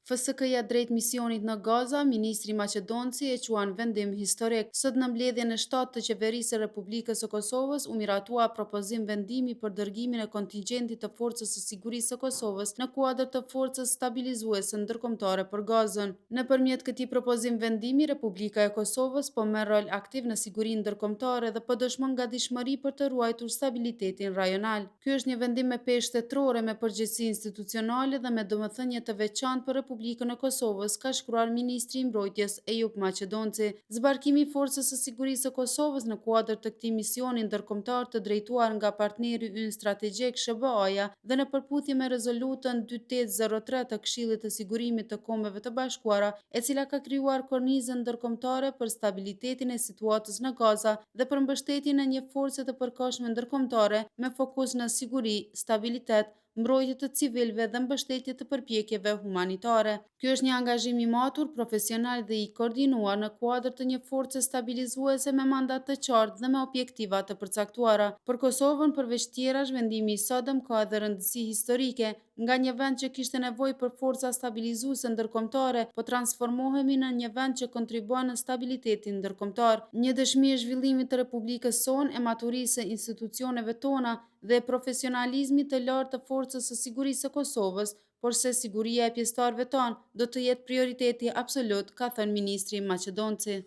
FSK-ja drejt misionit në Gaza, Ministri Maqedonci e quan vendim historik. Sot në mbledhjen e 7 të Qeverisë së Republikës së Kosovës u miratua propozim vendimi për dërgimin e kontingjentit të Forcës së Sigurisë së Kosovës në kuadër të Forcës Stabilizuese Ndërkombëtare për Gazën. Nëpërmjet këtij propozim vendimi, Republika e Kosovës po merr rol aktiv në sigurinë ndërkombëtare dhe po dëshmon gatishmëri për të ruajtur stabilitetin rajonal. Ky është një vendim me peshë shtetërore me përgjegjësi institucionale dhe me domethënie të veçantë për Republikën e Kosovës, ka shkruar Ministri i Mbrojtjes Ejub Maqedonci. Zbarkimi i Forcës së Sigurisë së Kosovës në kuadër të këtij misioni ndërkombëtar të drejtuar nga partneri ynë strategjik SBA-ja dhe në përputhje me rezolutën 2803 të Këshillit të Sigurimit të Kombeve të Bashkuara, e cila ka krijuar kornizën ndërkombëtare për stabilitetin e situatës në Gaza dhe për mbështetjen e një force të përkohshme ndërkombëtare me fokus në siguri, stabilitet, mbrojtje të civilëve dhe mbështetje të përpjekjeve humanitare. Ky është një angazhim i matur, profesional dhe i koordinuar në kuadër të një force stabilizuese me mandat të qartë dhe me objektiva të përcaktuara. Për Kosovën, përveç tjerash, vendimi i sodëm ka edhe rëndësi historike, nga një vend që kishte nevojë për forca stabilizuese ndërkombëtare, po transformohemi në një vend që kontribuon në stabilitetin ndërkombëtar. Një dëshmi e zhvillimit të Republikës sonë, e maturisë së institucioneve tona dhe profesionalizmit të lartë të Forcës së Sigurisë së Kosovës, por se siguria e pjesëtarëve tanë do të jetë prioriteti absolut, ka thënë Ministri Maqedonci.